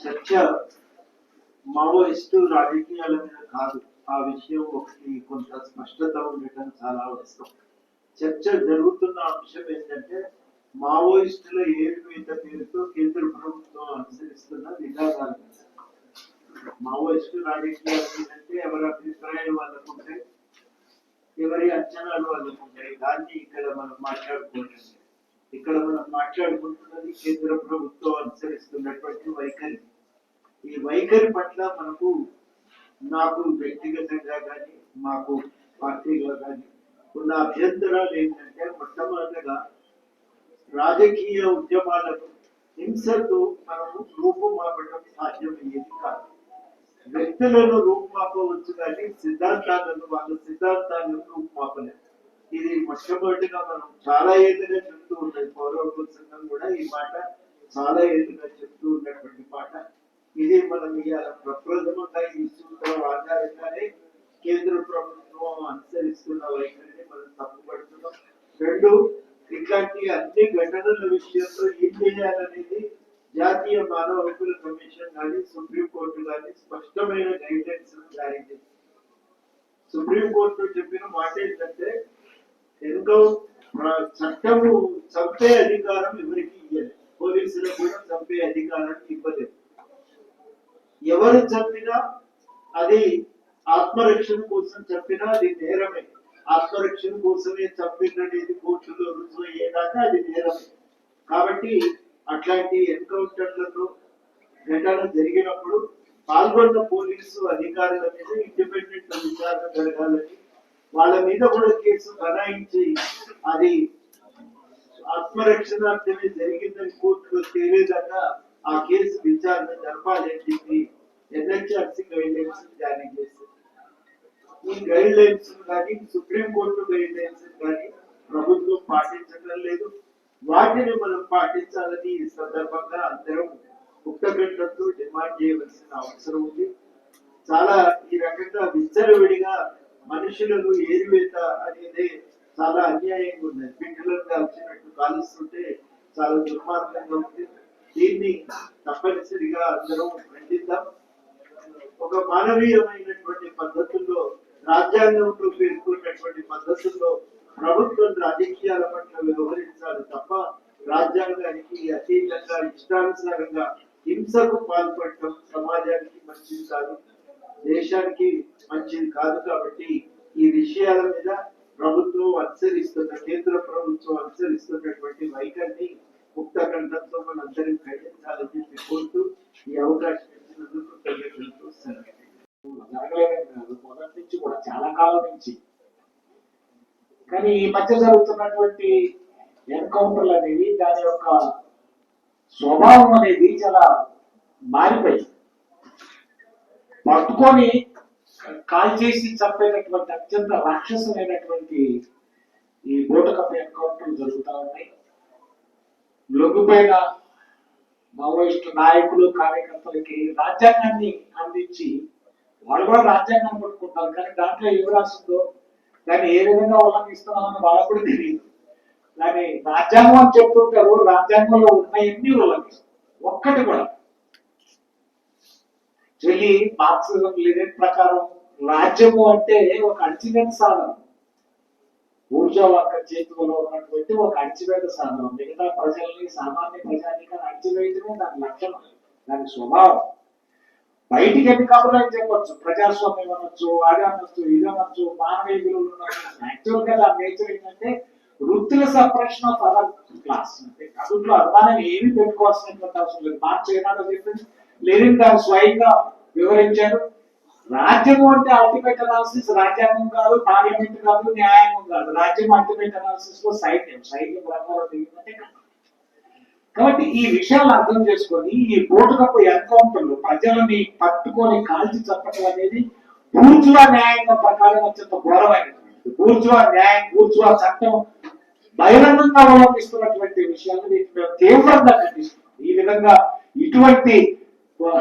చర్చ మావోయిస్టు రాజకీయాల మీద కాదు. ఆ విషయం ఒకటి కొంత స్పష్టత ఉండటం చాలా అవసరం. చర్చ జరుగుతున్న అంశం ఏంటంటే మావోయిస్టుల ఏరువేత పేరుతో కేంద్ర ప్రభుత్వం అనుసరిస్తున్న విధానాలు. మావోయిస్టు రాజకీయాలు ఏంటంటే ఎవరి అభిప్రాయాలు వాళ్ళకు ఉంటాయి, ఎవరి అంచనాలు వాళ్ళకు ఉంటాయి. దాన్ని ఇక్కడ మనం మాట్లాడుకోవడం. ఇక్కడ మనం మాట్లాడుకుంటున్నది కేంద్ర ప్రభుత్వం అనుసరిస్తున్నటువంటి వైఖరి. ఈ వైఖరి పట్ల నాకు వ్యక్తిగతంగా కానీ మాకు పార్టీగా కానీ ఉన్న అభ్యంతరాలు ఏంటంటే, మొట్టమొదటిగా రాజకీయ ఉద్యమాలను హింసతో మనము రూపుమాపడం సాధ్యమయ్యేది కాదు. వ్యక్తులను రూపుమాపవచ్చు కానీ వాళ్ళ సిద్ధాంతాలను రూపుమాపలేదు. ఇది మొట్టమొదటిగా మనం చాలా ఏళ్ళుగా చెప్తూ ఉన్నది. పౌరవ సంఘం కూడా ఈ మాట చాలా ఏళ్ళుగా చెప్తూ ఉన్నటువంటి మాట. ఇది మనం ఇవాళ ప్రప్రథమంగా ఈ సూత్రం ఆధారంగానే కేంద్ర ప్రభుత్వం అనుసరిస్తున్న వైఖరిని మనం తప్పుపడుతున్నాం. రెండు, ఇట్లాంటి అన్ని ఘటనల విషయంలో ఏం చేయాలనేది జాతీయ మానవ హక్కుల కమిషన్ కానీ సుప్రీంకోర్టు కానీ స్పష్టమైన గైడ్లైన్స్ జారీ చేసింది. సుప్రీంకోర్టు చెప్పిన మాట ఏంటంటే, చట్టము చంపే అధికారం ఎవరికి ఇవ్వలేదు, పోలీసులకు కూడా చంపే అధికారం ఇవ్వలేదు. ఎవరు చంపినా అది ఆత్మరక్షణ కోసం చంపినా అది నేరమే. ఆత్మరక్షణ కోసమే చంపినది కోర్టులో రుజువు అయ్యేదాకా అది నేరమే. కాబట్టి అట్లాంటి ఎన్కౌంటర్లలో ఘటన జరిగినప్పుడు పాల్గొన్న పోలీసు అధికారుల మీద ఇండిపెండెంట్ విచారణ జరగాలని, వాళ్ళ మీద కూడా కేసు బనాయించి అది ఆత్మరక్షణార్థమే జరిగిందని కోర్టులో తేలేదాకా ఆ కేసు విచారణ జరపాలని చెప్పి ఎన్హెచ్ఆర్సీ గైడ్ లైన్స్ జారీ చేసింది. ఈ గైడ్ లైన్స్ కానీ సుప్రీంకోర్టు గైడ్ లైన్స్ కానీ ప్రభుత్వం పాటించడం లేదు. వాటిని మనం పాటించాలని ఈ సందర్భంగా అందరం ముక్తగంటతో డిమాండ్ చేయవలసిన అవసరం ఉంది. చాలా ఈ రకంగా విచ్చలవిడిగా మనుషులను ఏరివేత అనేది చాలా అన్యాయంగా ఉన్నది. పిల్లలను కాల్చినట్టు కాలుస్తుంటే చాలా దుర్మార్గంగా ఉంది. దీన్ని తప్పనిసరిగా అందరం ఖండిద్దాం. ఒక మానవీయమైనటువంటి పద్ధతుల్లో, రాజ్యాంగంలో పేర్కొన్నటువంటి పద్ధతుల్లో ప్రభుత్వం రాజకీయాల పట్ల వ్యవహరించాలి తప్ప రాజ్యాంగానికి అతీతంగా ఇష్టానుసారంగా హింసకు పాల్పడటం సమాజానికి మంచిది కాదు, దేశానికి మంచిది కాదు. కాబట్టి ఈ విషయాల మీద కేంద్ర ప్రభుత్వం అనుసరిస్తున్నటువంటి వైఖరిని ముక్త కంఠంతో మనందరం ఖండించాలని చెప్పి కోరుతూ ఈ అవకాశం ఇచ్చినందుకు మొదటి నుంచి కూడా చాలా కాలం నుంచి. కానీ ఈ మధ్య జరుగుతున్నటువంటి ఎన్కౌంటర్లు అనేవి, దాని యొక్క స్వభావం అనేది చాలా మారిపోయింది. పట్టుకొని కాల్ చేసి చంపేటటువంటి అత్యంత రాక్షసమైనటువంటి ఈ బోటకప్ ఎన్కౌంటర్లు జరుగుతూ ఉన్నాయి. లొంగిపోయిన మావోయిస్టు నాయకులు, కార్యకర్తలకి రాజ్యాంగాన్ని అందించి వాళ్ళు కూడా రాజ్యాంగాన్ని పట్టుకుంటారు. కానీ దాంట్లో ఏమి రాసిందో, దాన్ని ఏ విధంగా ఉల్లంఘిస్తున్నామని వాళ్ళకు కూడా తెలియదు. దాన్ని రాజ్యాంగం అని చెప్తుంటారు, రాజ్యాంగంలో ఉన్నాయన్నీ ఉల్లంఘిస్తారు. ఒక్కటి కూడా యాక్చువల్లీ మార్క్సిజం లెనిన్ ప్రకారం రాజ్యము అంటే ఒక అణచివేత సాధనం, ఊర్జావాక చేతుల్లో ఉన్నటువంటి ఒక అణచివేత సాధనం. మిగతా ప్రజల్ని, సామాన్య ప్రజానికాన్ని అణచివేయటమే దాని లక్షణం, దాని స్వభావం. బయటికి ఎన్ని కబుర్లని చెప్పొచ్చు, ప్రజాస్వామ్యం అనొచ్చు, అది అనొచ్చు, ఇది అనొచ్చు, మానవీయ విలువలు అనొచ్చు. యాక్చువల్ గా దాని నేచర్ ఏంటంటే వృత్తుల సపరేషన్ ఆఫ్ అదర్ క్లాస్. అంటే అందులో అనుమానం ఏమి పెట్టుకోవాల్సినటువంటి అవసరం లేదు. మార్క్స్ ఏనాడో చెప్పింది, లెనిన్ దాన్ని స్వయంగా వివరించారు. రాజ్యము అంటే అల్టిమేట్ అనాలిసిస్ రాజ్యాంగం కాదు, పార్లమెంట్ కాదు, న్యాయాంగం కాదు. రాజ్యం అల్టిమేట్ అనాలిసిస్ లో సైన్యం ప్రకారం దిగిందంటే. కాబట్టి ఈ విషయాలు అర్థం చేసుకొని ఈ బోటుకప్పు ఎన్కౌంటర్లు ప్రజలని పట్టుకొని కాల్చి చంపడం అనేది బూర్జువా న్యాయంగా ప్రకారం అత్యంత ఘోరమైనటువంటి, బూర్జువా న్యాయం, బూర్జువా చట్టం బహిరంగంగా అవలంబిస్తున్నటువంటి విషయాన్ని మేము తీవ్రంగా ఖండిస్తున్నాం. ఈ విధంగా ఇటువంటి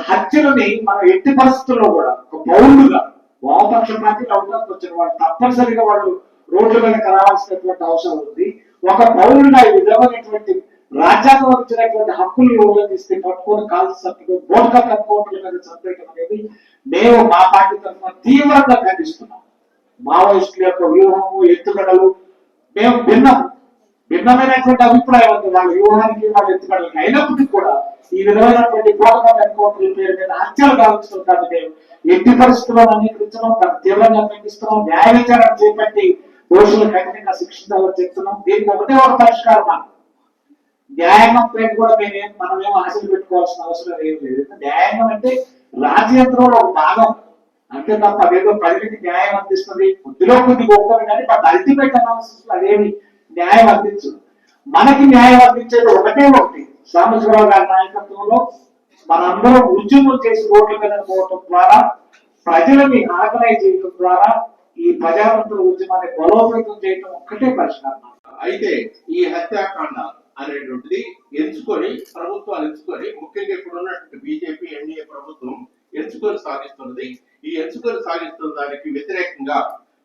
హత్యలని మనం ఎట్టి పరిస్థితుల్లో కూడా ఒక పౌరుడుగా, వామపక్ష పార్టీలు అవకాశం వచ్చిన వాళ్ళు తప్పనిసరిగా వాళ్ళు రోడ్ల మీదకి రావాల్సినటువంటి అవసరం ఉంది. ఒక పౌరుడుగా ఈ విధమైనటువంటి రాజ్యాంగం వచ్చినటువంటి హక్కులు ఉల్లంఘిస్తే పట్టుకొని కాల్చి చంపడం, బోట్గా కట్టుకోవడం మీద చంపేయడం అనేది మేము మా పార్టీ తరఫున తీవ్రంగా ఖండిస్తున్నాం. మావోయిస్టుల యొక్క వ్యూహము, ఎత్తుగడలు మేము భిన్నమైనటువంటి అభిప్రాయం ఉంది వాళ్ళ వ్యూహానికి, వాళ్ళ ఎత్తుగడలకి. అయినప్పటికీ కూడా ఈ విధమైనటువంటి బోట్గా కట్టుకోవడం పేరు మీద హత్యలు గావించడం మేము ఎట్టి పరిస్థితుల్లో అంగీకరించడం, తీవ్రంగా ఖండిస్తున్నాం. న్యాయ విచారణ చేపట్టి దోషులు కఠినంగా శిక్షించాలని చెప్తున్నాం. దీనికి ఒకటే ఒక పరిష్కారం మార్గం. న్యాయాంగం పేరు కూడా మనమేం ఆశలు పెట్టుకోవాల్సిన అవసరం ఏం లేదు. న్యాయాంగం అంటే రాజ్యాంగంలో ఒక భాగం అంతే తప్ప అదేదో ప్రజలకి న్యాయం అందిస్తుంది కొద్దిలో కొద్ది గొప్పది, కానీ బట్ అల్టిమేట్ అనాలిసిస్ అదేమి న్యాయం అందించదు. మనకి న్యాయం అందించేది ఒకటే ఒకటి, సాంబశివరావు గారి నాయకత్వంలో మనందరం ఉద్యమం చేసి రోడ్ల మీద పోవటం ద్వారా, ప్రజలని ఆర్గనైజ్ చేయడం ద్వారా ఈ ప్రజాతంత్ర ఉద్యమాన్ని బలోపేతం చేయడం ఒక్కటే పరిష్కారం. అయితే ఈ హత్యాకాండ అనేటువంటిది ప్రభుత్వాలు ఎంచుకొని ముఖ్యంగా ఇప్పుడున్నటువంటి బీజేపీ ఎన్డీఏ ప్రభుత్వం ఎంచుకొని సాగిస్తున్నది. ఈ ఎంచుకొని సాగిస్తున్న దానికి వ్యతిరేకంగా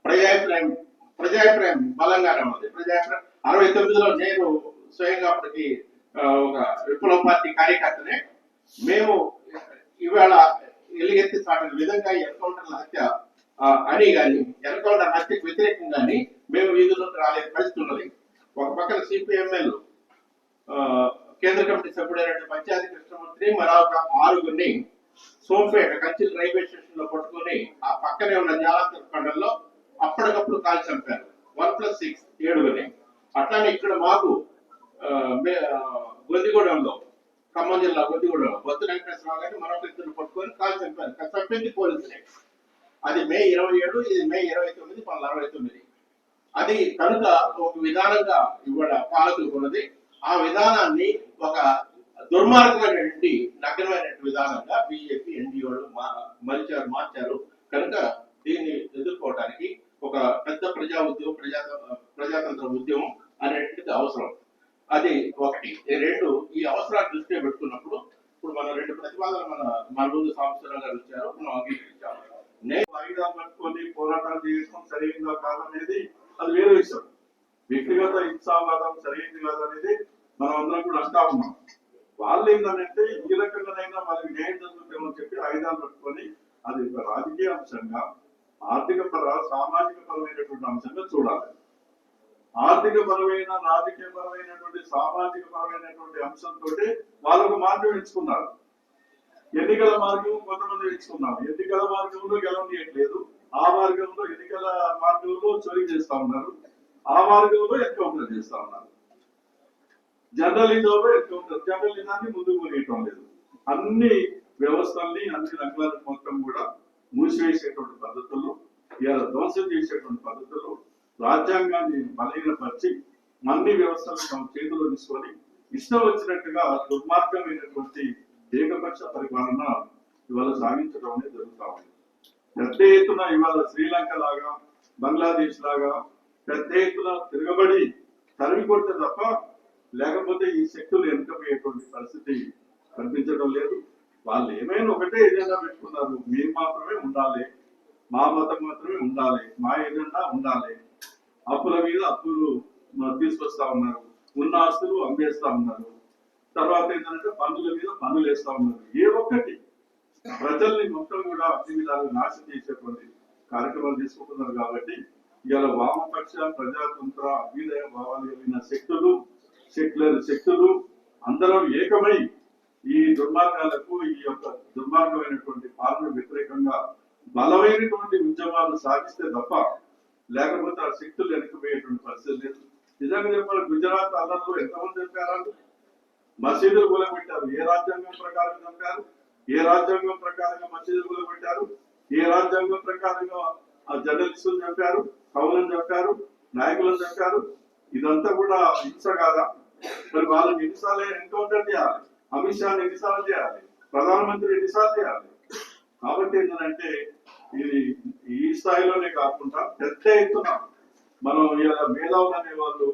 ప్రజాభిప్రాయం బలంగానే ఉంది. ప్రజాభిప్రాయం 69లో నేను స్వయంగా అప్పటికి ఒక విప్లవ పార్టీ కార్యకర్తనే. మేము ఇవాళ ఎలుగెత్తి చాటిన విధంగా ఎన్కౌంటర్ల హత్య అని కానీ, ఎన్కౌంటర్ హత్యకు వ్యతిరేకంగాని మేము వీధుల్లోకి రాలేని పరిస్థితి ఉన్నది. ఒక పక్కన సిపిఎంఎల్ కేంద్ర కమిటీ సభ్యుడైనటువంటి పంచాయతీ కృష్ణమూర్తిని, మరొక 6గురిని సోంపేట కంచిల్ రైల్వే స్టేషన్ లో పట్టుకుని ఆ పక్కనే ఉన్న జాలంతర కొండల్లో అప్పటికప్పుడు కాల్ చంపారు. 1+6 7గురిని. అట్లానే ఇక్కడ మాకు గొందిగూడెంలో, ఖమ్మం జిల్లా గొందిగూడెంలో బొత్తు వెంకటేశ్వరరావు గారిని మరొక ఇద్దరు పట్టుకొని కాల్ చంపారు. చంపింది పోలీసులే. అది మే 27, ఇది మే 29, 1969. అది కనుక ఒక విధానంగా ఇవాళ పాలకులు ఉన్నది. ఆ విధానాన్ని ఒక దుర్మార్గమైనటువంటి నగ్నమైన విధానంగా బీజేపీ ఎన్డీఏలు మార్చారు. కనుక దీన్ని ఎదుర్కోవడానికి ఒక పెద్ద ప్రజాతంత్ర ఉద్యమం అనేటువంటిది అవసరం. అది ఒకటి. రెండు, ఈ అవసరాన్ని దృష్టిలో పెట్టుకున్నప్పుడు ఇప్పుడు మన 2 ప్రతిపాదనలు మన ముందు సంవత్సరాలు గారు వచ్చారు, మనం అంగీకరించాము. నేను ఆయుధాలు పట్టుకొని పోరాటాలు చేయడం సరైనదా కాదనేది అది వేరే విషయం. వ్యక్తిగత హింసావాదం సరైనది కాదనేది మనం అందరం కూడా అంటా ఉన్నాం. వాళ్ళు ఏంటంటే ఈ రకంగానైనా వాళ్ళకి న్యాయం జరుగుతుందేమని చెప్పి ఆయుధాలు పట్టుకొని అది ఒక రాజకీయ అంశంగా, ఆర్థిక సామాజిక పరమైనటువంటి అంశంగా చూడాలి. ఆర్థిక పరమైన, రాజకీయ పరమైనటువంటి, సామాజిక పరమైనటువంటి అంశంతో వాళ్ళకు మార్గం ఎంచుకున్నారు. ఎన్నికల మార్గం కొంతమంది ఎంచుకున్నారు. ఎన్నికల మార్గంలో గెలవనీయట్లేదు, ఆ మార్గంలో ఎన్నికల మార్గంలో చోరీ చేస్తా ఉన్నారు, ఆ మార్గంలో ఎన్కౌంటర్ చేస్తా ఉన్నారు. జర్నలిజంలో ఎన్కౌంటర్, జర్నలిజాన్ని ముందుకు పోయటం లేదు. అన్ని వ్యవస్థల్ని, అన్ని రంగాలను మొత్తం కూడా మూసివేసేటువంటి పద్ధతుల్లో, ఇలా ధ్వంసం చేసేటువంటి పద్ధతుల్లో రాజ్యాంగాన్ని బలహీనపరిచి అన్ని వ్యవస్థలను తమ చేతిలో తీసుకొని ఇష్టం వచ్చినట్టుగా దుర్మార్గమైనటువంటి ఏకపక్ష పరిపాలన ఇవాళ సాగించడం అనేది జరుగుతా ఉంది. పెద్ద ఎత్తున ఇవాళ శ్రీలంక లాగా, బంగ్లాదేశ్ లాగా పెద్ద ఎత్తున తిరగబడి తరిమి కొడితే తప్ప లేకపోతే ఈ శక్తులు వెనుకపోయేటువంటి పరిస్థితి కనిపించడం లేదు. వాళ్ళు ఏమైనా ఒకటే ఎజెండా పెట్టుకున్నారు, మేము మాత్రమే ఉండాలి, మా మతం మాత్రమే ఉండాలి, మా ఎజెండా ఉండాలి. అప్పుల మీద అప్పులు తీసుకొస్తా ఉన్నారు, ఉన్న ఆస్తులు అమ్మేస్తా ఉన్నారు. తర్వాత ఏంటంటే పన్నుల మీద పన్నులు వేస్తా ఉన్నారు. ఏ ఒక్కటి ప్రజల్ని మొత్తం కూడా అన్ని విధాలుగా నాశనం చేసేటువంటి కార్యక్రమాలు తీసుకుంటున్నారు. కాబట్టి ఇవాళ వామపక్ష, ప్రజాతంత్ర, అభ్యుదయ భావాలు కలిగిన శక్తులు, సెక్యులర్ శక్తులు అందరూ ఏకమై ఈ దుర్మార్గాలకు, ఈ యొక్క దుర్మార్గమైనటువంటి పాలన వ్యతిరేకంగా బలమైనటువంటి ఉద్యమాలు సాగిస్తే తప్ప లేకపోతే ఆ శక్తులు వెనకపోయేటువంటి పరిస్థితి లేదు. నిజంగా చెప్పాలి, గుజరాత్ అల్లర్లో ఎంతమంది చంపారు? మసీదులు కూలబెట్టారు. ఏ రాజ్యాంగం ప్రకారం చంపారు? ఏ రాజ్యాంగం ప్రకారంగా మసీదులు కూలబెట్టారు? ఏ రాజ్యాంగం ప్రకారంగా ఆ జర్నలిస్టులు చంపారు, కవులను చంపారు, నాయకులను చంపారు? ఇదంతా కూడా హింస కాదా? మరి వాళ్ళని ఎన్నిసార్లు ఎన్కౌంటర్ చేయాలి? అమిత్ షాని ఎన్నిసార్లు చేయాలి? ప్రధానమంత్రి ఎన్నిసార్లు చేయాలి? కాబట్టి ఏంటంటే ఇది ఈ స్థాయిలోనే కాకుండా పెద్ద ఎత్తున మనం మేధావులు అనే వాళ్ళు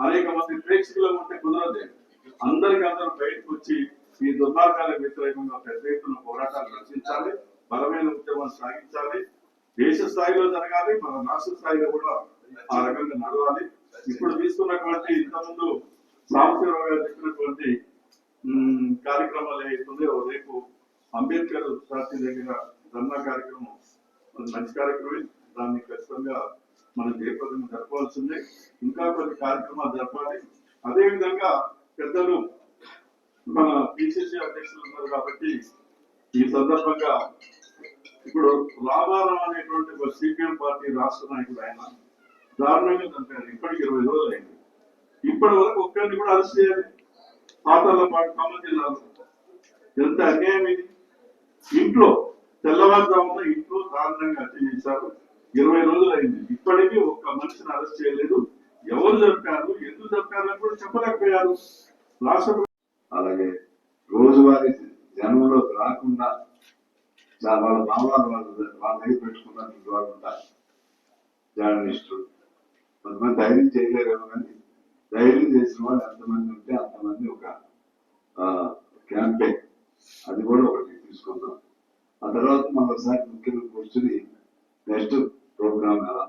అనేక మంది ప్రేక్షకులు ఉంటే కుదరదు. అందరికీ అందరూ బయటకు వచ్చి ఈ దుర్మార్గాలకు వ్యతిరేకంగా పెద్ద ఎత్తున పోరాటాలు రచించాలి, బలమైన ఉద్యమాలు సాగించాలి. దేశ స్థాయిలో జరగాలి, మన రాష్ట్ర స్థాయిలో కూడా ఆ రకంగా నడవాలి. ఇప్పుడు తీసుకున్నటువంటి ఇంతకుముందు సాంబశివరావు గారు చెప్పినటువంటి కార్యక్రమాలు ఏవైతున్నాయో రేపు అంబేద్కర్ పార్టీ దగ్గర ధర్నా కార్యక్రమం అది మంచి కార్యక్రమే. దాన్ని ఖచ్చితంగా మనం జయప్రదంగా జరపవలసిందే. ఇంకా కొన్ని కార్యక్రమాలు జరపాలి. అదేవిధంగా పెద్దలు మన పిసిసి అధ్యక్షులు ఉన్నారు కాబట్టి ఈ సందర్భంగా ఇప్పుడు రామారావు అనేటువంటి ఒక సిపిఎం పార్టీ రాష్ట్ర నాయకుడు ఆయన దారుణంగా చంపారు. ఇప్పటికి 20 రోజులు అయింది. ఇప్పటి వరకు ఒక్కరిని కూడా అరెస్ట్ చేయాలి. పాతాల పాటు ఖమ్మం జిల్లాలో ఎంత అన్యాయం ఇది. ఇంట్లో తెల్లవారుజామున ఇంట్లో దారుణంగా హత్య చేశారు. 20 రోజులు అయింది. ఇప్పటికీ ఒక్క మనిషిని అరెస్ట్ చేయలేదు. ఎవరు చంపారు, ఎందుకు చంపారు అని కూడా చెప్పలేకపోయారు. రాష్ట్ర అలాగే రోజువారీ జనంలో రాకుండా వాళ్ళ భావాలు వాళ్ళ దగ్గర పెట్టుకున్నటువంటి వాళ్ళు ఉంటారు. జర్నలిస్టులు కొంతమంది ధైర్యం చేయలేరేమో కానీ ధైర్యం చేసిన వాళ్ళు ఎంతమంది ఉంటే అంతమంది ఒక క్యాంపెయిన్ అది కూడా ఒకటి తీసుకుందాం. ఆ తర్వాత మరోసారి ముఖ్యంగా కూర్చుని నెక్స్ట్ ప్రోగ్రామ్ ఎలా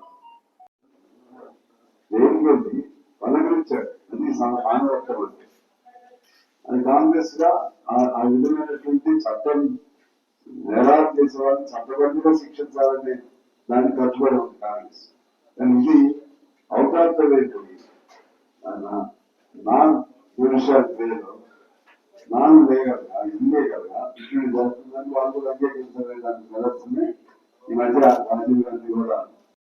దేవుడి పలకరించాడు. అది మానవత్వం అంటే అది కాంగ్రెస్ గా ఆ విధమైనటువంటి చట్టం నేరాలు చేసే వాళ్ళని చట్టబద్ధంగా శిక్షించాలని దానికి కట్టుబడి ఉంది కాంగ్రెస్. కానీ ఇది అవుట్ ఆఫ్ ద వే నాన్ పురుషాలు వేలో నాన్ లేగలుగా ఇల్లేగలుగా ఇటువంటి జరుగుతుందని వాళ్ళు అంగీకరించలేదానికి నిదర్శనమే ఈ మధ్య రాజీవ్ గాంధీ కూడా